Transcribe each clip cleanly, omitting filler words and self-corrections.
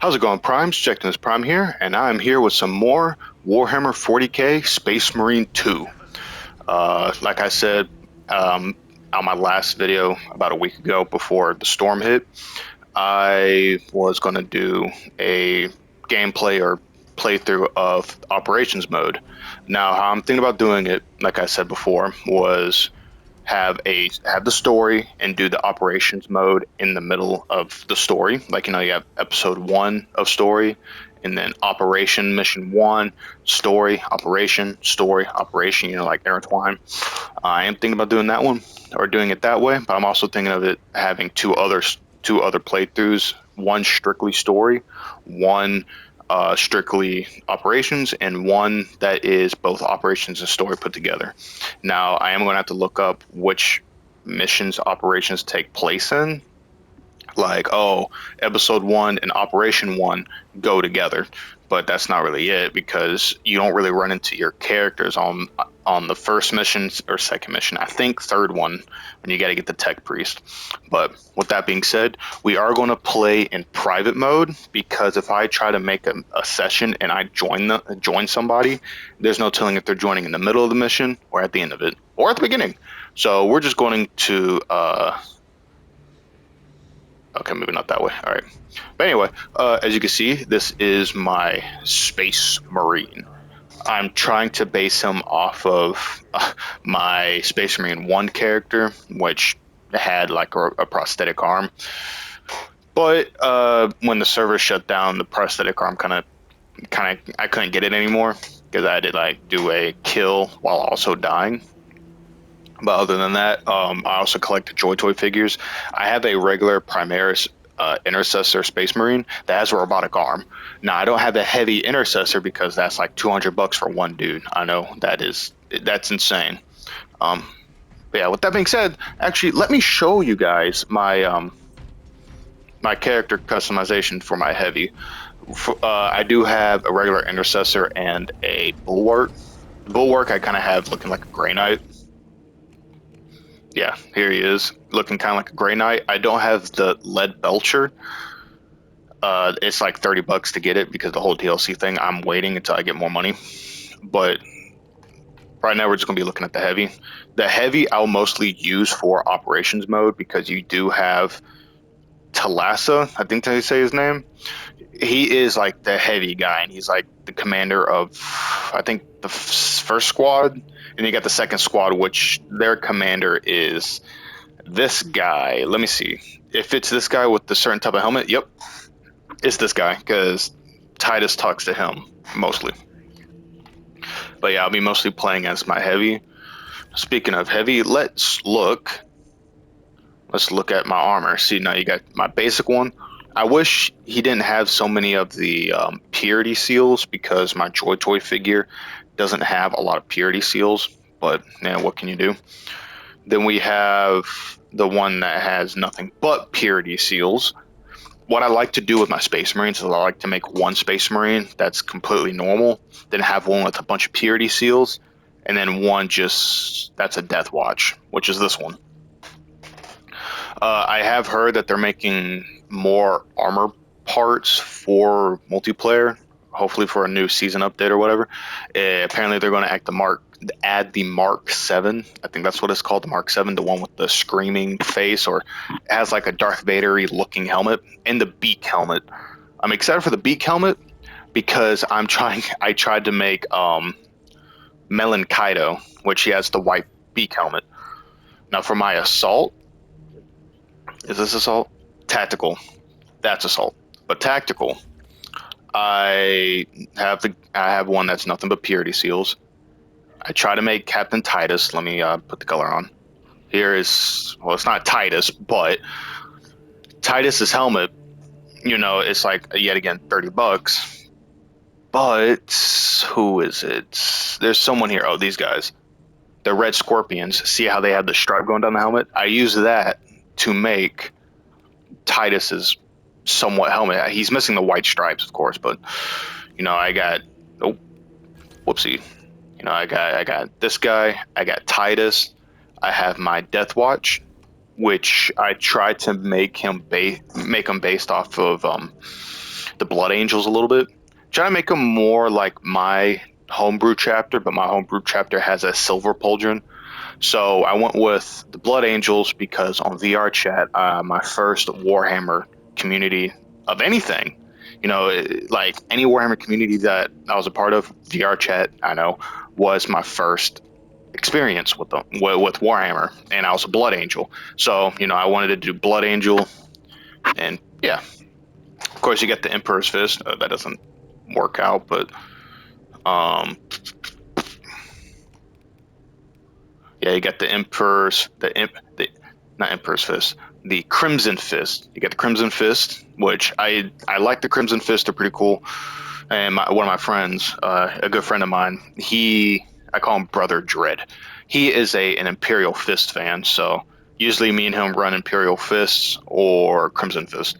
How's it going, Primes? This Prime here, and I'm here with some more Warhammer 40k Space Marine 2. Like I said um, on my last video about a week ago before the storm hit, I was going to do a gameplay or playthrough of Operations mode. Now, how I'm thinking about doing it, like I said before, was have the story and do the operations mode in the middle of the story. Like, you have episode one of story, and then operation mission one, story, operation, like intertwine. I am thinking about doing that one or doing it that way, but I'm also thinking of it having two other playthroughs, one strictly story, one strictly operations, and one that is both operations and story put together. Now, I am going to have to look up which missions operations take place in. Like, oh, episode one and operation one go together, but that's not really it because you don't really run into your characters on the first mission or second mission. I think third one when you got to get the tech priest. But with that being said, we are going to play in private mode because if I try to make a session and I join somebody, there's no telling if they're joining in the middle of the mission or at the end of it or at the beginning. So we're just going to okay, maybe not that way. All right. But anyway, as you can see, this is my Space Marine. I'm trying to base him off of my Space Marine 1 character, which had like a prosthetic arm. But when the server shut down, the prosthetic arm I couldn't get it anymore because I had to like do a kill while also dying. But other than that, I also collect the Joy Toy figures. I have a regular Primaris Intercessor Space Marine that has a robotic arm. Now, I don't have a heavy Intercessor because that's like $200 for one dude. I know that's insane. Um, but yeah, with that being said, actually, let me show you guys my character customization for my heavy. I do have a regular Intercessor and a Bulwark. Bulwark I kind of have looking like a Grey Knight. Yeah, here he is, looking kind of like a Grey Knight. I don't have the lead belcher. It's like $30 to get it because the whole DLC thing. I'm waiting until I get more money. But right now we're just gonna be looking at the heavy. The heavy I'll mostly use for operations mode because you do have Talassa. I think they say his name. He is like the heavy guy, and he's like the commander of, I think, the first squad, and you got the second squad, which their commander is this guy. Let me see if it's this guy with the certain type of helmet. Yep, it's this guy because Titus talks to him mostly. But yeah, I'll be mostly playing as my heavy. Speaking of heavy, let's look at my armor. See, now you got my basic one. I wish he didn't have so many of the purity seals because my Joy Toy figure doesn't have a lot of purity seals. But man, what can you do? Then we have the one that has nothing but purity seals. What I like to do with my Space Marines is I like to make one Space Marine that's completely normal, then have one with a bunch of purity seals, and then one that's a Death Watch, which is this one. I have heard that they're making more armor parts for multiplayer, hopefully for a new season update or whatever. Apparently, they're going to add the Mark 7. I think that's what it's called, the Mark 7, the one with the screaming face, or it has like a Darth Vader-y looking helmet, and the beak helmet. I'm excited for the beak helmet because I tried to make Melon Kaido, which he has the white beak helmet. Now for my assault, is this assault? Tactical. That's assault. But tactical, I have one that's nothing but purity seals. I try to make Captain Titus. Let me put the color on. Here is, well, it's not Titus, but Titus's helmet. It's like yet again $30. But who is it? There's someone here. Oh, these guys. The Red Scorpions. See how they have the stripe going down the helmet? I use that to make Titus's somewhat helmet. He's missing the white stripes, of course, but I got whoopsie. I got this guy. I got Titus. I have my Death Watch, which I tried to make him based off of the Blood Angels a little bit. Try to make them more like my homebrew chapter, but my homebrew chapter has a silver pauldron. So I went with the Blood Angels because on VR chat, my first Warhammer community of anything, like any Warhammer community that I was a part of, VR chat, I know, was my first experience with them with Warhammer, and I was a Blood Angel. So I wanted to do Blood Angel, and yeah, of course you get the Emperor's Fist. That doesn't work out, but um, yeah, you got the Emperor's the not Emperor's Fist, the Crimson Fist. You get the Crimson Fist, which I like the Crimson Fist. They're pretty cool. And one of my friends, a good friend of mine, I call him Brother Dread. He is an Imperial Fist fan, so usually me and him run Imperial Fists or Crimson Fist.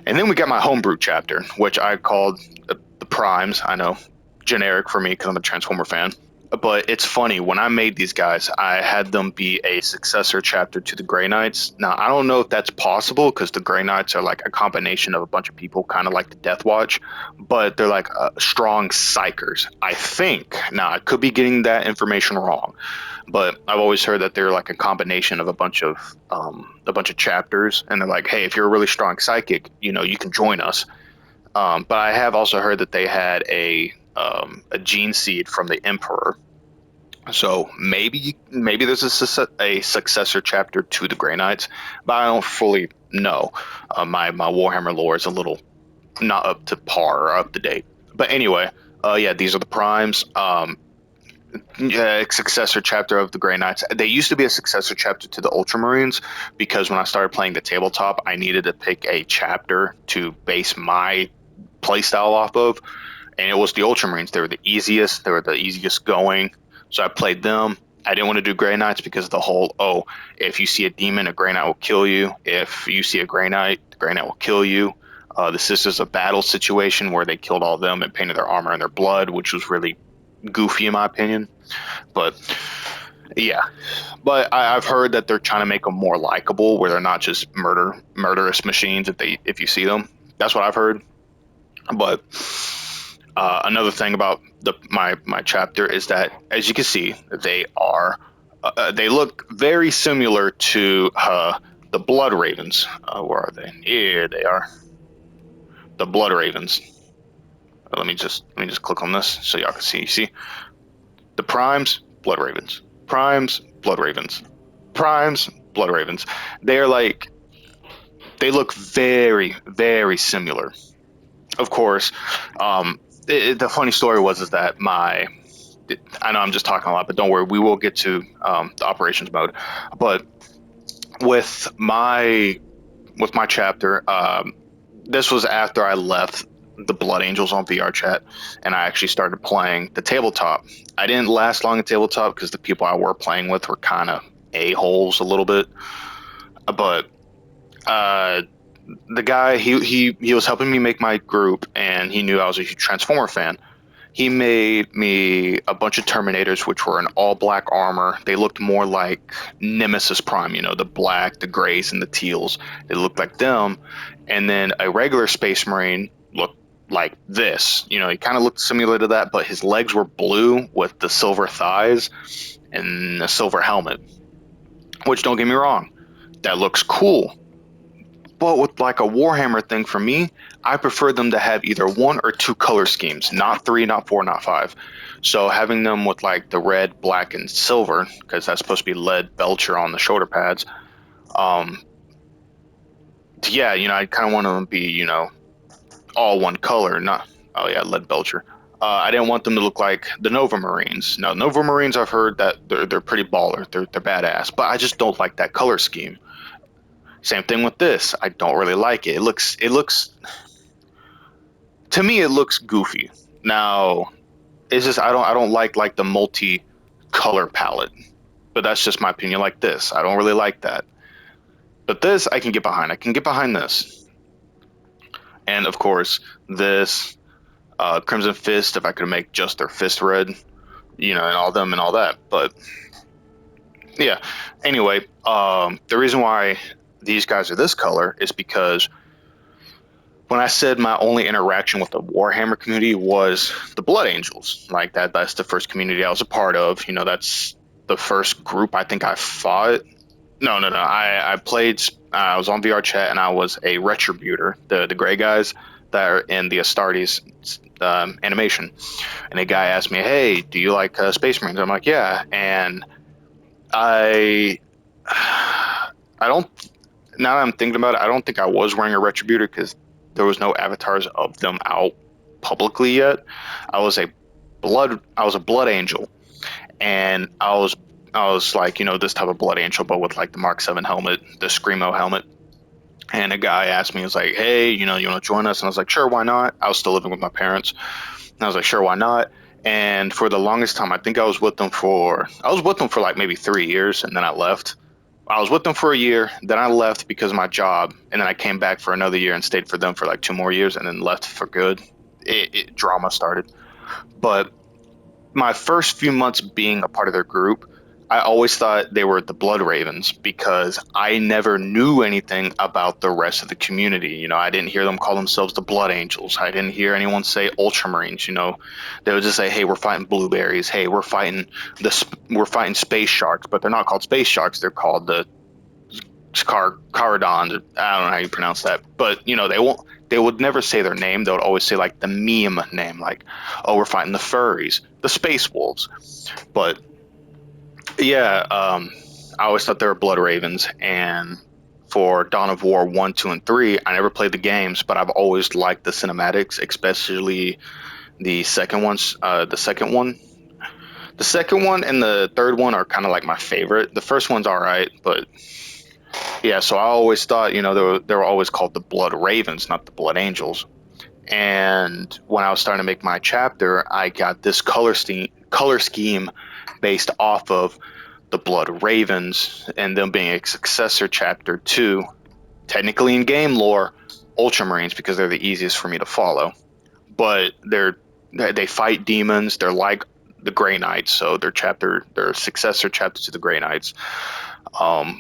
And then we got my homebrew chapter, which I called the Primes. I know, generic for me because I'm a Transformer fan. But it's funny, when I made these guys, I had them be a successor chapter to the Grey Knights. Now, I don't know if that's possible because the Grey Knights are like a combination of a bunch of people, kind of like the Death Watch, but they're like strong psychers, I think. Now, I could be getting that information wrong, but I've always heard that they're like a combination of a bunch of chapters, and they're like, hey, if you're a really strong psychic, you can join us. But I have also heard that they had a gene seed from the Emperor. So maybe there's a successor chapter to the Grey Knights, but I don't fully know. My Warhammer lore is a little not up to par or up to date. But anyway, yeah, these are the primes. Yeah, successor chapter of the Grey Knights. They used to be a successor chapter to the Ultramarines because when I started playing the tabletop, I needed to pick a chapter to base my playstyle off of, and it was the Ultramarines. They were the easiest. They were the easiest going. So I played them. I didn't want to do Grey Knights because the whole, if you see a demon, a Grey Knight will kill you. If you see a Grey Knight, the Grey Knight will kill you. The Sisters of Battle situation where they killed all of them and painted their armor in their blood, which was really goofy in my opinion. But yeah, but I've heard that they're trying to make them more likable, where they're not just murderous machines. If you see them, that's what I've heard. But another thing about my chapter is that, as you can see, they look very similar to the Blood Ravens. Where are they? Here they are, the Blood Ravens. Let me just click on this so y'all can see. You see the Primes, Blood Ravens, Primes, Blood Ravens, Primes, Blood Ravens. They're like they look very very similar. Of course, the funny story was is that I know I'm just talking a lot, but don't worry, we will get to the operations mode. But with my chapter, this was after I left the Blood Angels on VR chat, and I actually started playing the tabletop. I didn't last long in tabletop because the people I were playing with were kind of a-holes a little bit. But uh, the guy he was helping me make my group, and he knew I was a huge Transformer fan. He made me a bunch of Terminators, which were in all black armor. They looked more like Nemesis Prime, the black, the grays, and the teals. They looked like them. And then a regular Space Marine looked like this. He kind of looked similar to that, but his legs were blue with the silver thighs and a silver helmet. Which, don't get me wrong, that looks cool. But with like a Warhammer thing for me, I prefer them to have either one or two color schemes, not three, not four, not five. So having them with like the red, black, and silver, because that's supposed to be lead belcher on the shoulder pads. Um, yeah, I kind of want them to be, all one color, not, oh yeah, lead belcher. I didn't want them to look like the Nova Marines. Now, Nova Marines, I've heard that they're pretty baller, they're badass, but I just don't like that color scheme. Same thing with this. I don't really like it. It looks to me it looks goofy. Now, it's just I don't like the multi color palette. But that's just my opinion. Like this, I don't really like that. But this I can get behind. I can get behind this. And of course, this Crimson Fist, if I could make just their fist red, and all them and all that. But yeah. Anyway, the reason why these guys are this color is because when I said my only interaction with the Warhammer community was the Blood Angels. Like that's the first community I was a part of. You know, that's the first group I think I fought. No, no, no. I played. I was on VR chat and I was a Retributor, the gray guys that are in the Astartes animation. And a guy asked me, "Hey, do you like Space Marines?" I'm like, "Yeah." And I, I don't. Now that I'm thinking about it, I don't think I was wearing a Retributor because there was no avatars of them out publicly yet. I was a Blood Angel, and I was like, you know, this type of Blood Angel, but with like the Mark 7 helmet, the Screamo helmet. And a guy asked me, he was like, "Hey, you know, you want to join us?" And I was like, "Sure, why not?" I was still living with my parents, and I was like, "Sure, why not?" And for the longest time, I think I was with them for like maybe 3 years, and then I left. I was with them for a year, then I left because of my job, and then I came back for another year and stayed for them for like 2 more years, and then left for good. Drama started, but my first few months being a part of their group, I always thought they were the Blood Ravens because I never knew anything about the rest of the community. You know, I didn't hear them call themselves the Blood Angels. I didn't hear anyone say Ultramarines. You know, they would just say, "Hey, we're fighting blueberries. Hey, we're fighting space sharks," but they're not called space sharks. They're called the Caradons. I don't know how you pronounce that, but you know, they won't. They would never say their name. They would always say like the meme name, like, "Oh, we're fighting the furries, the space wolves." But yeah, I always thought they were Blood Ravens, and for Dawn of War 1, 2, and 3, I never played the games, but I've always liked the cinematics, especially the second ones. The second one and the third one are kind of like my favorite. The first one's all right, but yeah. So I always thought, you know, they were always called the Blood Ravens, not the Blood Angels. And when I was starting to make my chapter, I got this color scheme based off of the Blood Ravens and them being a successor chapter to, technically in game lore, Ultramarines because they're the easiest for me to follow. But they fight demons. They're like the Grey Knights, so their successor chapter to the Grey Knights.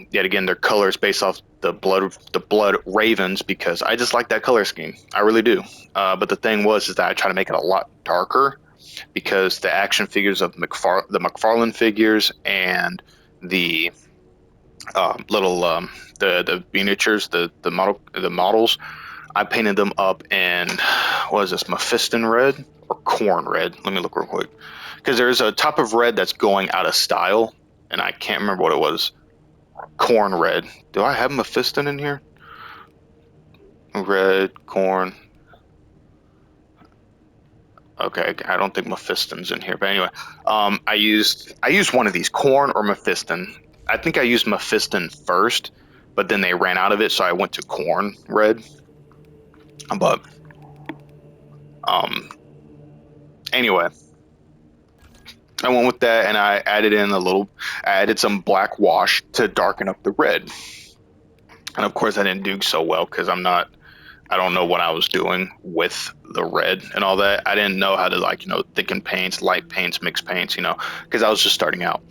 Yet again, their colors based off the blood ravens because I just like that color scheme. I really do. But the thing is that I try to make it a lot darker because the action figures of the McFarlane figures and the little the miniatures, the models, I painted them up in what is this, Mephiston red or corn red? Let me look real quick because there's a top of red that's going out of style, and I can't remember what it was. Corn red. Do I have Mephiston in here? Red corn. Okay, I don't think Mephiston's in here, but anyway, I used one of these, corn or Mephiston. I think I used Mephiston first, but then they ran out of it, so I went to corn red. But um, anyway, I went with that, and I added some black wash to darken up the red. And of course, I didn't do so well because I don't know what I was doing with the red and all that. I didn't know how to, like, you know, thicken paints, light paints, mix paints, you know, because I was just starting out.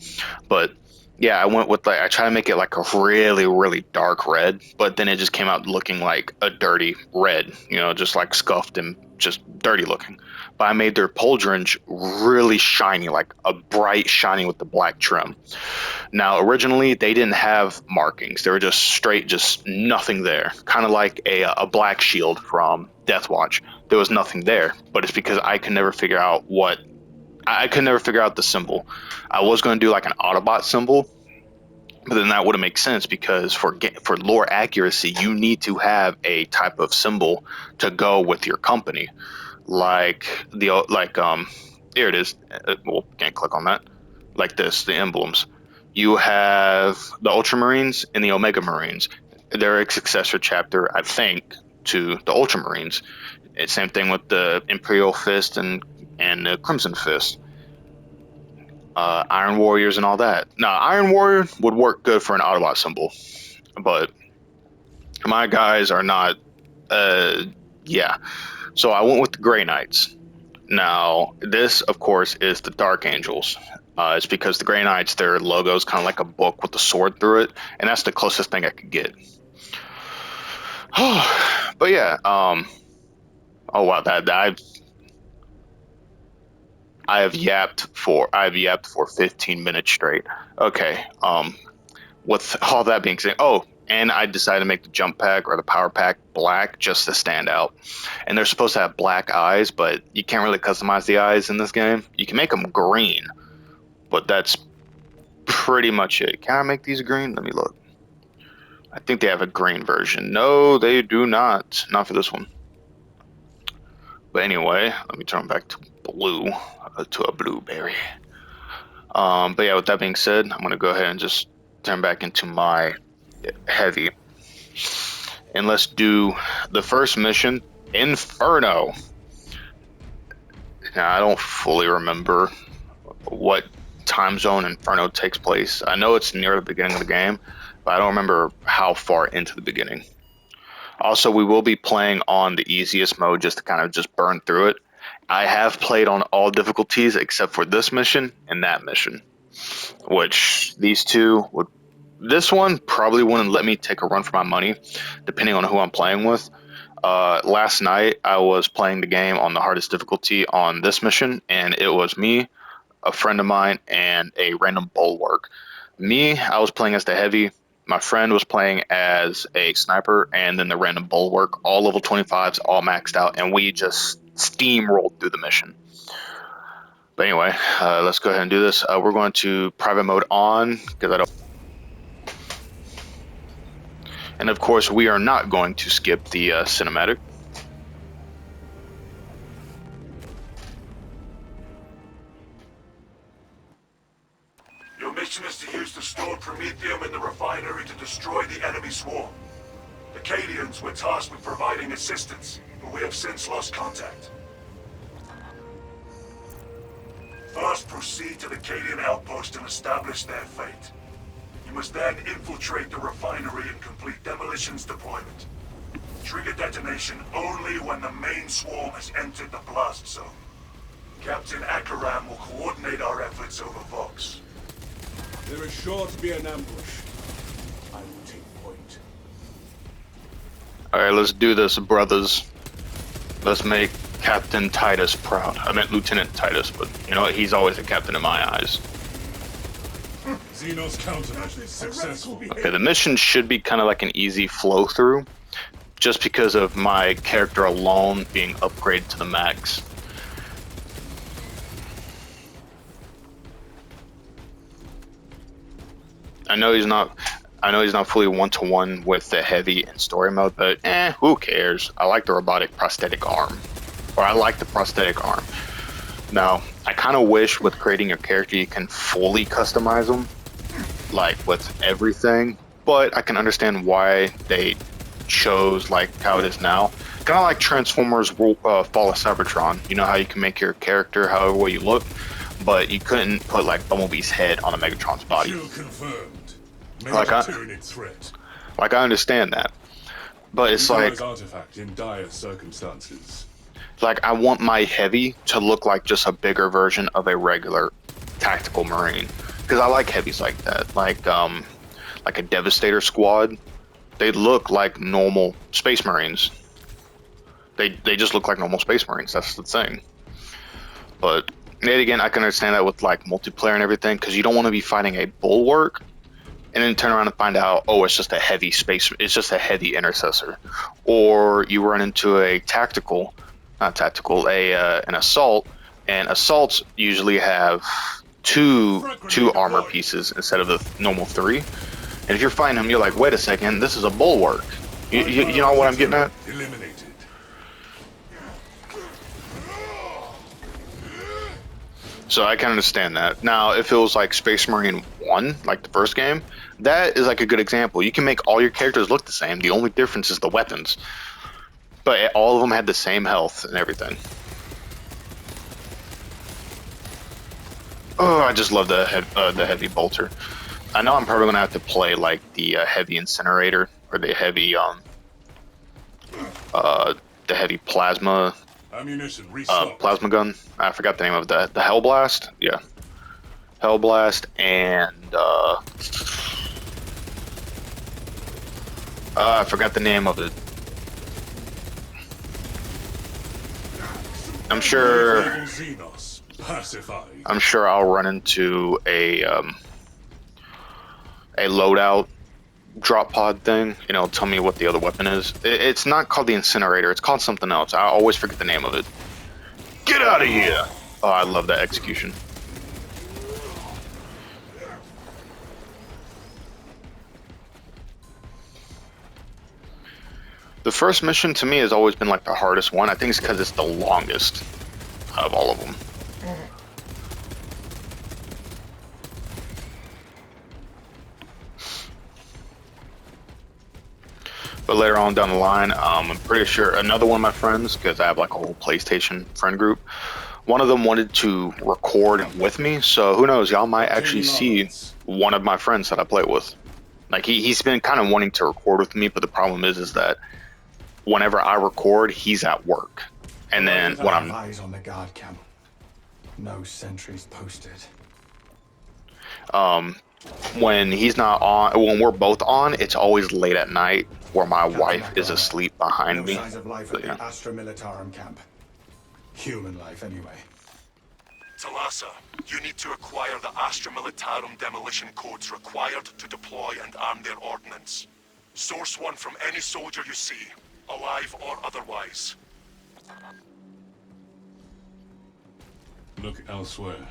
But yeah, I went with, like, I tried to make it like a really, really dark red, but then it just came out looking like a dirty red, you know, just like scuffed and just dirty looking. But I made their pauldrons really shiny, like a bright shiny with the black trim. Now, originally, they didn't have markings. They were just straight, just nothing there. Kind of like a black shield from Deathwatch. There was nothing there, but it's because I could never figure out the symbol. I was going to do like an Autobot symbol, but then that wouldn't make sense because for lore accuracy, you need to have a type of symbol to go with your company. Like here it is. Well, can't click on that. Like this, the emblems. You have the Ultramarines and the Omega Marines. They're a successor chapter, I think, to the Ultramarines. Same thing with the Imperial Fist and the Crimson Fist, Iron Warriors and all that. Now, Iron Warrior would work good for an Autobot symbol, but my guys are not. Uh, yeah, so I went with the Grey Knights. Now, this, of course, is the Dark Angels. It's because the Grey Knights, their logo is kind of like a book with a sword through it, and that's the closest thing I could get. But yeah, Oh wow, that I've yapped for 15 minutes straight. Okay. With all that being said, oh, and I decided to make the jump pack or the power pack black just to stand out. And they're supposed to have black eyes, but you can't really customize the eyes in this game. You can make them green, but that's pretty much it. Can I make these green? Let me look. I think they have a green version. No, they do not. Not for this one. But anyway, let me turn back to blue, to a blueberry. But yeah, with that being said, I'm gonna go ahead and just turn back into my heavy, and let's do the first mission, Inferno. Now, I don't fully remember what time zone Inferno takes place. I know it's near the beginning of the game, but I don't remember how far into the beginning. Also, we will be playing on the easiest mode just to kind of just burn through it. I have played on all difficulties except for this mission and that mission, which these two would. This one probably wouldn't let me take a run for my money, depending on who I'm playing with. Last night I was playing the game on the hardest difficulty on this mission, and it was me, a friend of mine, and a random bulwark. Me, I was playing as the heavy. My friend was playing as a sniper, and then the random bulwark, all level 25s, all maxed out, and we just steamrolled through the mission. But anyway, let's go ahead and do this. We're going to private mode on because I don't. And of course, we are not going to skip the cinematic. Your mission is to use the stored promethium in the refinery to destroy the enemy swarm. The Cadians were tasked with providing assistance, but we have since lost contact. First, proceed to the Cadian outpost and establish their fate. You must then infiltrate the refinery and complete demolitions deployment. Trigger detonation only when the main swarm has entered the blast zone. Captain Akaram will coordinate our efforts over Vox. There is sure to be an ambush. I will take point. Alright, let's do this, brothers. Let's make Captain Titus proud. I meant Lieutenant Titus, but you know what? He's always a captain in my eyes. Xenos countermeasures successful. Okay, the mission should be kind of like an easy flow through, just because of my character alone being upgraded to the max. I know he's not fully one-to-one with the heavy and story mode, but who cares? I like the robotic prosthetic arm. Or I like the prosthetic arm. Now, I kind of wish with creating your character you can fully customize them, like with everything, but I can understand why they chose like how it is now. Kind of like Transformers Fall of Cybertron. You know how you can make your character however way you look, but you couldn't put like Bumblebee's head on a Megatron's body. Confirmed. Like I understand that, but it's like artifact in dire circumstances. Like I want my heavy to look like just a bigger version of a regular tactical marine, because I like heavies like that, like a Devastator squad. They look like normal space marines. They just look like normal space marines. That's the thing. But yet again, I can understand that with like multiplayer and everything, because you don't want to be fighting a bulwark and then turn around and find out, oh, it's just a heavy it's just a heavy intercessor, or you run into a an assault, and assaults usually have two armor pieces instead of the normal 3. And if you're fighting them, you're like, wait a second, this is a bulwark. You know what I'm getting at? Eliminated. So I can understand that. Now, if it was like Space Marine 1, like the first game, that is like a good example. You can make all your characters look the same. The only difference is the weapons. But all of them had the same health and everything. Oh, I just love the heavy bolter. I know I'm probably gonna have to play like the heavy incinerator or the heavy plasma plasma gun. I forgot the name of that. The Hellblast, yeah, Hellblast, and I forgot the name of it. I'm sure. Level Xenos pacified. I'm sure I'll run into a loadout drop pod thing. You know, tell me what the other weapon is. It's not called the incinerator. It's called something else. I always forget the name of it. Get out of here! Oh, I love that execution. The first mission to me has always been like the hardest one. I think it's because it's the longest out of all of them. But later on down the line, I'm pretty sure another one of my friends, because I have like a whole PlayStation friend group, one of them wanted to record with me. So who knows, y'all might actually see one of my friends that I play with. Like he's been kind of wanting to record with me, but the problem is that whenever I record, he's at work. And then when I'm eyes on the guard camp. No sentries posted. when he's not on, when we're both on, it's always late at night where my wife is asleep behind me. No signs of life But at yeah. the Astra Militarum camp. Human life, anyway. Talassa, you need to acquire the Astra Militarum demolition codes required to deploy and arm their ordnance. Source one from any soldier you see, alive or otherwise. Look elsewhere.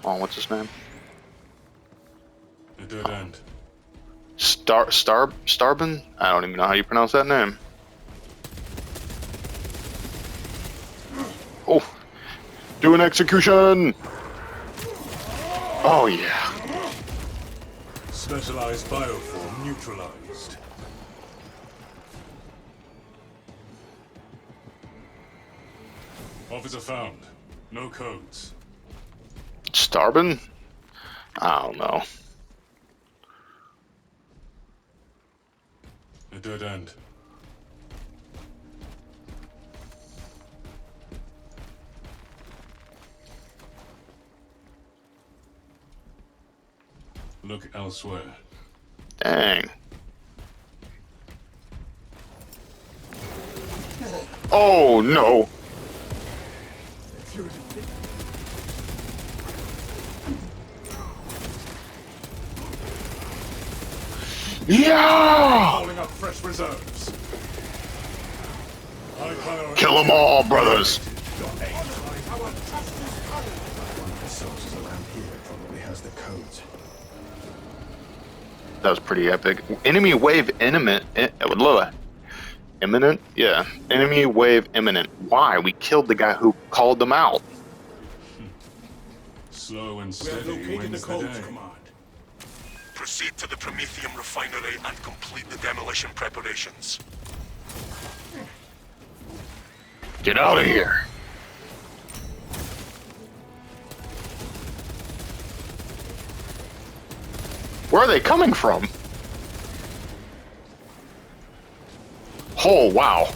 Oh, what's his name? A dead end. Starbin? I don't even know how you pronounce that name. Oh, do an execution! Oh yeah. Specialized bioform neutralized. Officer found. No codes. Starbin? I don't know. A dead end. Look elsewhere. Dang. Oh no. Yeah! Calling up fresh reserves. High priority. Kill them all, brothers. One of the sources around here probably has the codes. That was pretty epic. Enemy wave imminent. Imminent? Yeah. Enemy wave imminent. Why? We killed the guy who called them out. Slow and We have steady located the wins the codes, day. Command. Proceed to the Prometheum refinery and complete the demolition preparations. Get out of here. Where are they coming from? Oh, wow.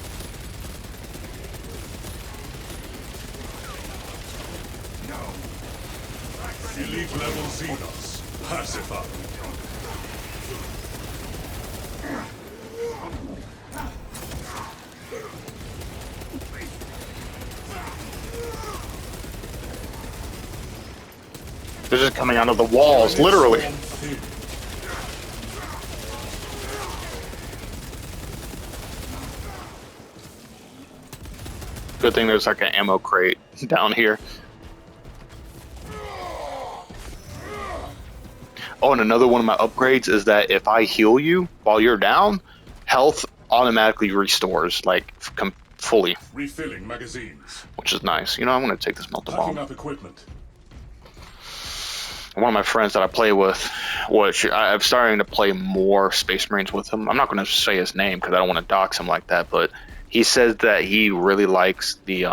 Elite level Xenos pacified. They're just coming out of the walls, literally. Good thing there's like an ammo crate down here. Oh, and another one of my upgrades is that if I heal you while you're down, health automatically restores, like fully, Refilling magazines. which is nice. You know, I'm gonna take this melta Packing bomb. up equipment. One of my friends that I play with, which I'm starting to play more Space Marines with him. I'm not going to say his name because I don't want to dox him like that, but he says that he really likes the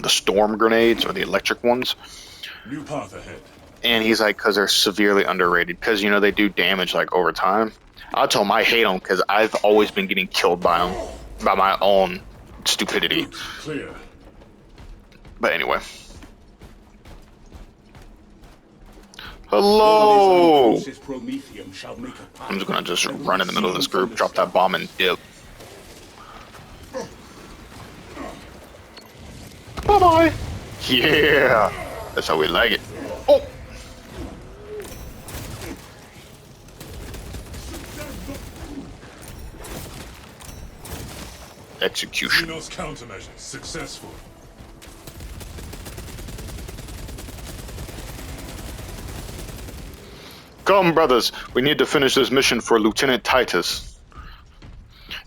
storm grenades or the electric ones. New path ahead. And he's like, because they're severely underrated, because you know they do damage like over time. I told him I hate them because I've always been getting killed by them by my own stupidity. Route clear. But anyway. Hello! Prometheum shall make a path. I'm just gonna just run in the middle of this group, drop that bomb, and dip. Bye-bye! Yeah! That's how we like it. Oh! Execution. Xenos countermeasures successful. Come, brothers. We need to finish this mission for Lieutenant Titus.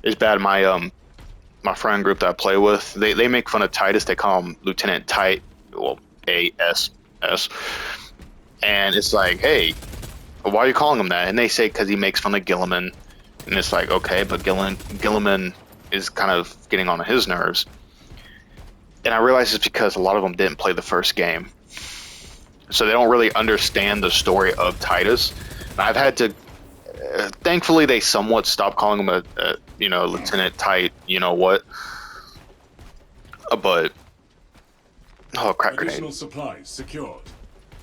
It's bad. My friend group that I play with, they make fun of Titus. They call him Lieutenant Tit, well, ASS. And it's like, hey, why are you calling him that? And they say because he makes fun of Gilliman. And it's like, okay, but Gilliman is kind of getting on his nerves. And I realize it's because a lot of them didn't play the first game. So they don't really understand the story of Titus. And I've had to, thankfully they somewhat stopped calling him a Lieutenant Tit, you know what. But, oh, crack grenade. Additional supplies secured.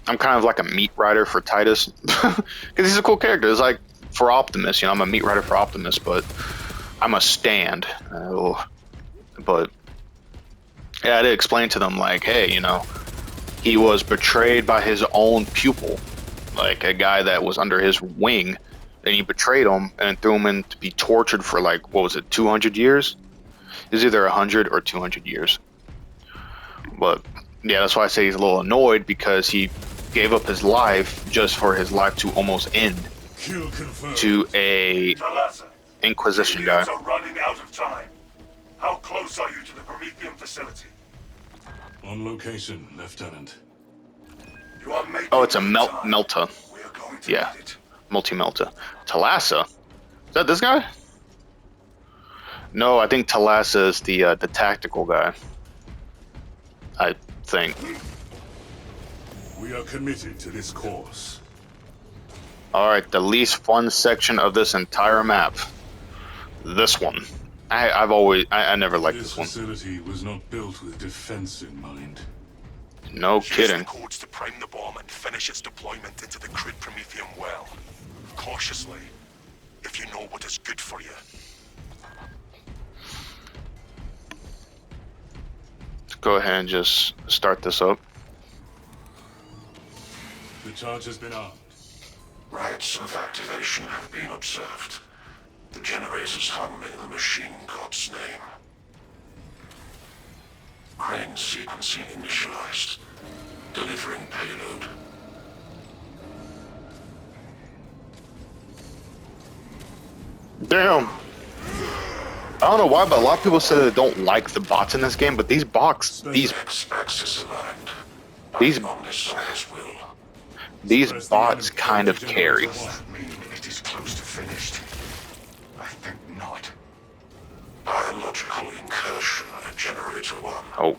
I'm kind of like a meat rider for Titus. Because he's a cool character. It's like for Optimus, I'm a meat rider for Optimus, but I'm a stand. But, yeah, I did explain to them, like, hey, he was betrayed by his own pupil, like a guy that was under his wing, and he betrayed him and threw him in to be tortured for, like, what was it, 200 years? It was either 100 or 200 years. But, yeah, that's why I say he's a little annoyed, because he gave up his life just for his life to almost end to a Inquisition guy. Are running out of time. How close are you to the Prometheum facility? On location, Lieutenant. You are making Oh, it's a good time. Melta. We are going to Yeah, need it. multi-Melta. Talassa? Is that this guy? No, I think Talassa is the tactical guy. I think. We are committed to this course. Alright, the least fun section of this entire map. This one. I never liked this one. Facility was not built with defense in mind. No Use kidding. the codes to prime the bomb and finish its deployment into the crude Prometheum well. Cautiously, if you know what is good for you. Let's go ahead and just start this up. The charge has been armed. Rites of activation have been observed. The generators hum in the machine god's name. Crane sequencing initialized. Delivering payload. Damn. I don't know why, but a lot of people say they don't like the bots in this game, but these bots, these X-axis aligned. These- Omnissiah's will. bots kind of carry. Does that mean it is close to finished? I think not. Biological incursion at Generator 1. Oh,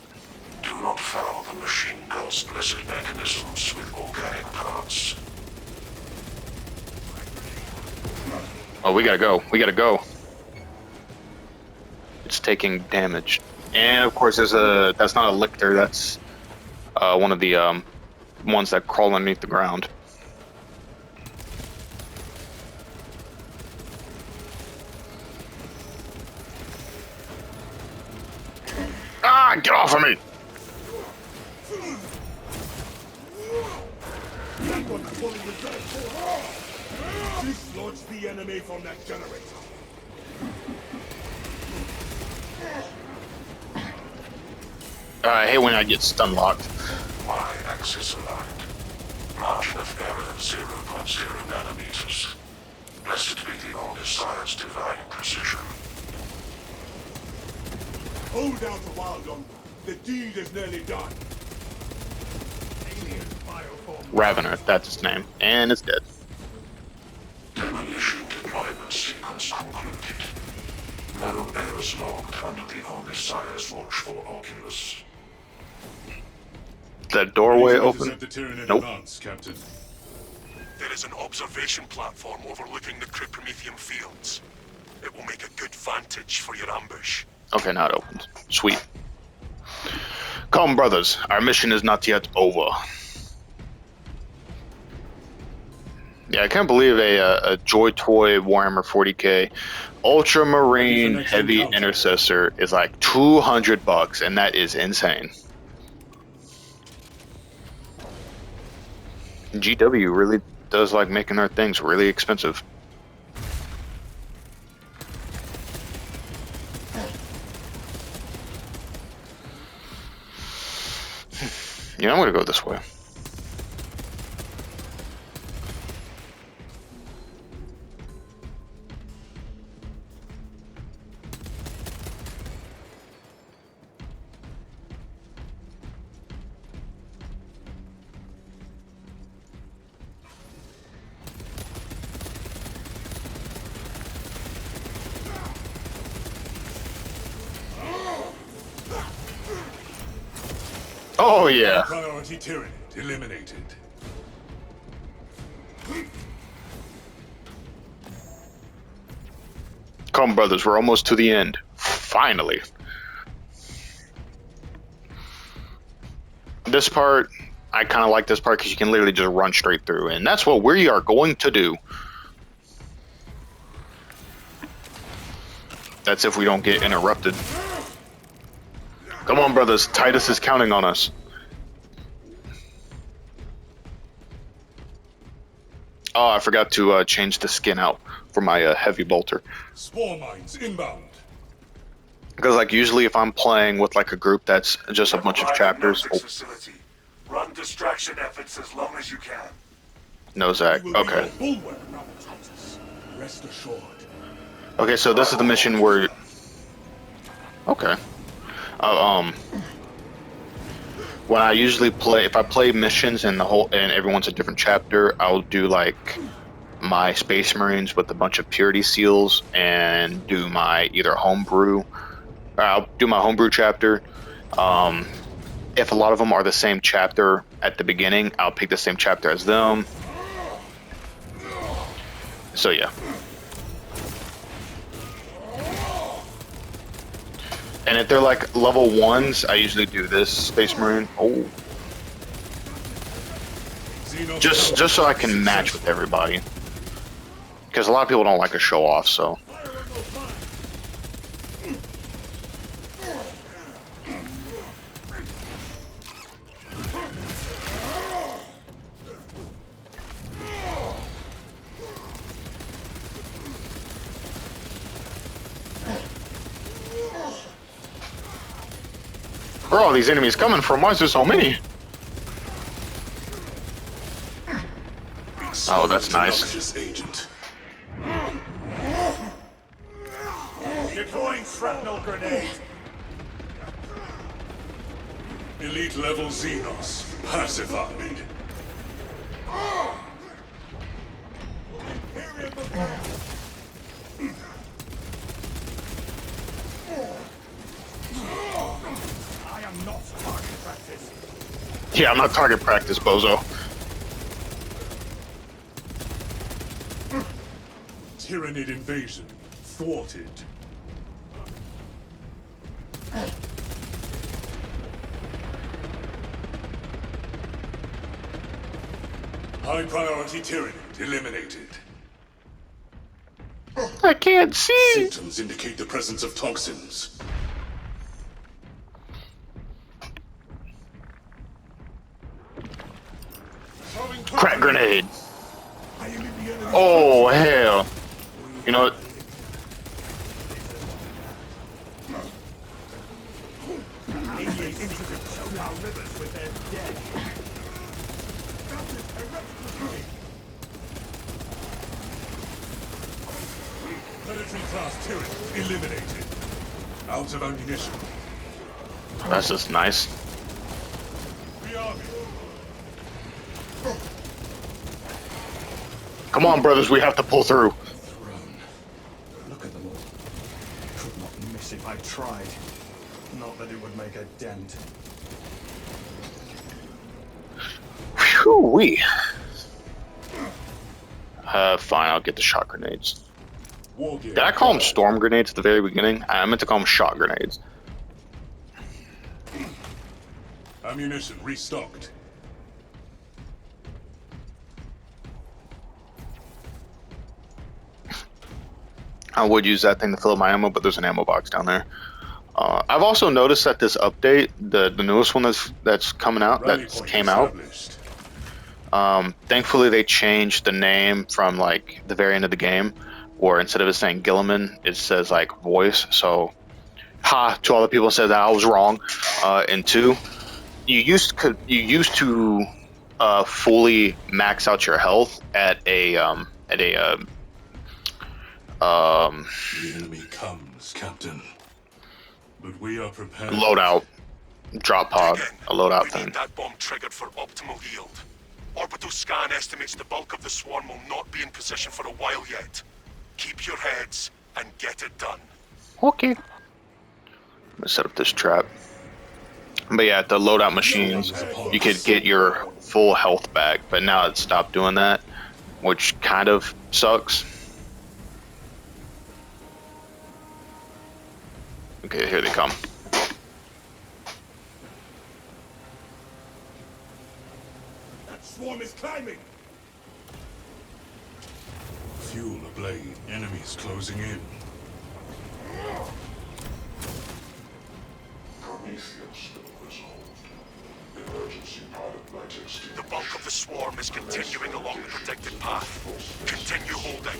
Do not foul the machine god's blessed mechanisms with organic parts. oh, we gotta go. We gotta go. It's taking damage, and of course, that's not a lictor. That's one of the ones that crawl underneath the ground. Ah, get off of me! Dislodge the enemy from that generator. I hate when I get stun locked. Y-axis aligned. Margin of error 0.0 nanometers. Blessed be the Omnissiah's divine precision. Hold out a while longer. The deed is nearly done. Alien bioform. Ravener, that's his name, and it's dead. Demolition deployment sequence concluded. No errors logged under the Omnissiah's watchful oculus. That doorway Intercept open? the Tyranid Nope. advance, Captain. There is an observation platform overlooking the crude Prometheum fields. It will make a good vantage for your ambush. Okay, now it opens. Sweet. Come, brothers. Our mission is not yet over. Yeah, I can't believe a Joy Toy Warhammer 40k Ready for Ultramarine next Heavy encounter. Intercessor is like $200, and that is insane. GW really does like making their things really expensive. Yeah, I'm gonna go this way. Oh yeah. Priority Tyranid eliminated. Come, brothers, we're almost to the end. Finally. This part, I kind of like this part because you can literally just run straight through, and that's what we are going to do. That's if we don't get interrupted. Come on, brothers. Titus is counting on us. Oh, I forgot to change the skin out for my heavy bolter. Spore mines inbound. Because like usually if I'm playing with like a group that's just a bunch of chapters. Nautics facility. Run distraction efforts as long as you can. No, Zach. We will be Okay. your bulwark, Titus. Rest assured. Okay, so this is the mission where. Okay. Uh, when I usually play, if I play missions and everyone's a different chapter, I'll do like my Space Marines with a bunch of Purity Seals and do my either homebrew. I'll do my homebrew chapter. If a lot of them are the same chapter at the beginning, I'll pick the same chapter as them. So yeah. And if they're like level 1s, I usually do this Space Marine. Oh. Just so I can match with everybody. Because a lot of people don't like to show off, so. Where are all these enemies coming from? Why is there so many? Oh, that's nice. Agent. Deploying shrapnel grenade. Elite level Xenos pacified. I am not target practice. Yeah, I'm not target practice, bozo. Tyranid invasion thwarted. High priority Tyranid eliminated. I can't see. Symptoms indicate the presence of toxins. Crack grenade. Oh, hell. You know what? Military class Tyranid eliminated. Out of ammunition. That's just nice. Come on, brothers, we have to pull through. Throne. Look at them all. Could not miss if I tried. Not that it would make a dent. Whew-wee. Fine, I'll get the shot grenades. Did I call them storm grenades at the very beginning? I meant to call them shot grenades. Ammunition restocked. I would use that thing to fill up my ammo, but there's an ammo box down there. I've also noticed that this update, the newest one that's coming out, Rally that point came out. established. Thankfully, they changed the name from like the very end of the game, or instead of it saying Gilliman, it says like voice. So, to all the people who said that I was wrong. And two, you used to fully max out your health at a The enemy comes, Captain. But we are prepared. loadout drop pod, Dig in. a loadout We thing. need that bomb triggered for optimal yield. Orbital scan estimates the bulk of the swarm will not be in position for a while yet. Keep your heads and get it done. Okay. I'm gonna set up this trap. But yeah, at the loadout machines, you could get your full health back, but now it stopped doing that, which kind of sucks. Okay, here they come. That swarm is climbing. Fuel ablaze. Enemies closing in. The bulk of the swarm is continuing along the predicted path. Continue holding.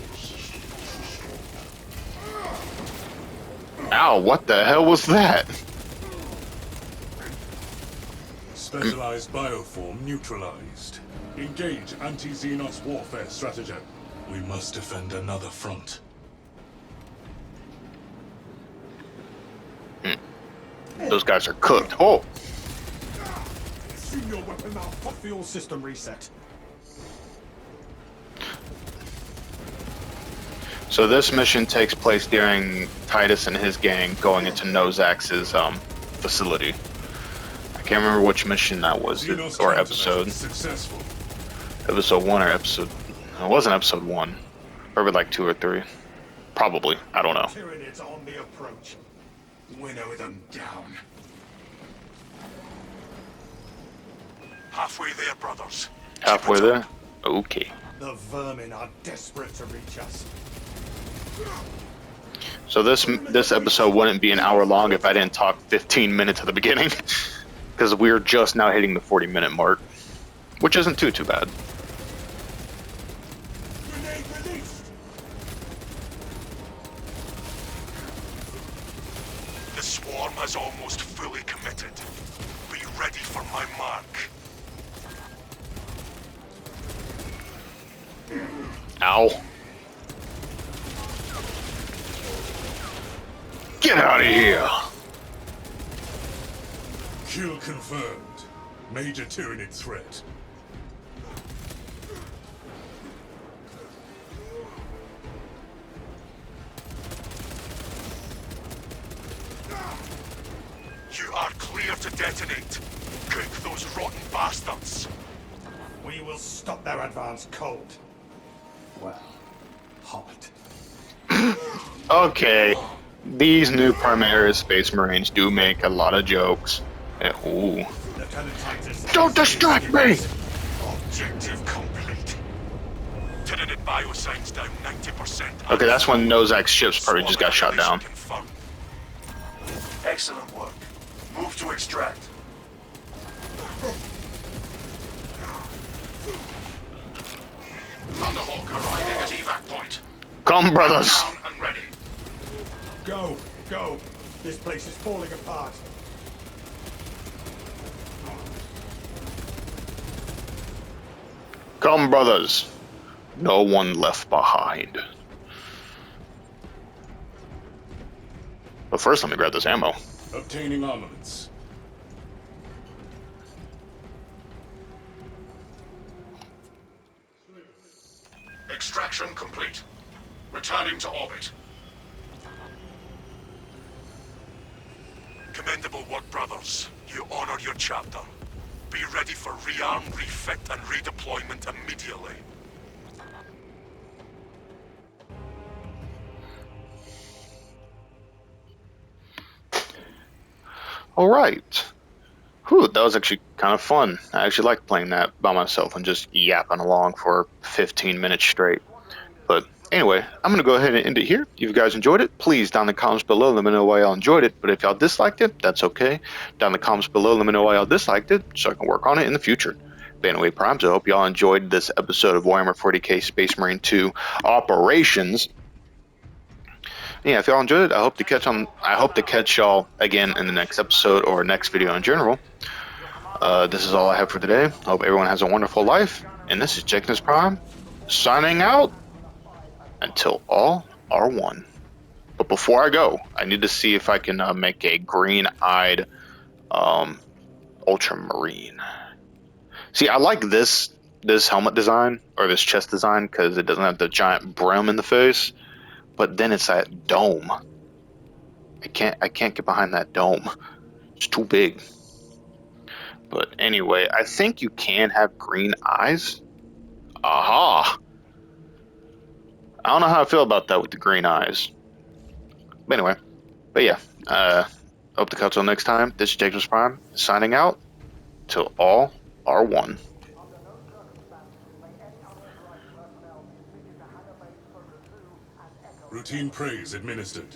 Ow, what the hell was that? Specialized bioform neutralized. Engage anti-Xenos warfare stratagem. We must defend another front. Those guys are cooked. Oh, Assume your weapon now. Fuel system reset. so this mission takes place during Titus and his gang going into Nozax's facility. I can't remember which mission that was, Xenos or countermeasures episode. successful. Episode 1 or episode... It wasn't episode 1. Probably like 2 or 3. Probably. I don't know. Tyranids on the approach. Winnow them down. Halfway there, brothers. Halfway Keep it there? up. Okay. The vermin are desperate to reach us. So this episode wouldn't be an hour long if I didn't talk 15 minutes at the beginning. Because we're just now hitting the 40-minute mark. Which isn't too bad. Grenade released. The swarm has almost fully committed. Be ready for my mark. Ow. Get out of here! Kill confirmed. Major Tyranid threat. You are clear to detonate. Cook those rotten bastards. We will stop their advance cold. Well, hot. Okay. These new Primary Space Marines do make a lot of jokes. Ooh. Lieutenant Titus. Don't distract me! Objective complete. Tyranid biosigns down 90%. Okay, that's when Nozak's ships probably just got shot down. Confirmed. Excellent work. Move to extract. Thunderhawk arriving at evac point. Come, brothers! Down and ready. Go, go. This place is falling apart. Come, brothers! No one left behind. But first, let me grab this ammo. Obtaining armaments. Extraction complete. Returning to orbit. Commendable work, brothers. You honor your chapter. Be ready for rearm, refit, and redeployment immediately. Alright. Whew, that was actually kind of fun. I actually like playing that by myself and just yapping along for 15 minutes straight. But Anyway, I'm going to go ahead and end it here. If you guys enjoyed it, please down in the comments below let me know why y'all enjoyed it. But if y'all disliked it, that's okay. Down in the comments below let me know why y'all disliked it so I can work on it in the future. But anyway, Primes, I hope y'all enjoyed this episode of Warhammer 40k Space Marine 2 Operations. Yeah, if y'all enjoyed it, I hope to catch y'all again in the next episode or next video in general. This is all I have for today. Hope everyone has a wonderful life. And this is Jenkins Prime, signing out until all are one. But before I go, I need to see if I can make a green-eyed ultramarine. See, I like this helmet design or this chest design because it doesn't have the giant brim in the face. But then it's that dome. I can't get behind that dome. It's too big. But anyway, I think you can have green eyes. Aha! I don't know how I feel about that with the green eyes. But anyway, yeah. Hope to catch you next time. This is Jacobs Prime signing out till all are one. Routine praise administered.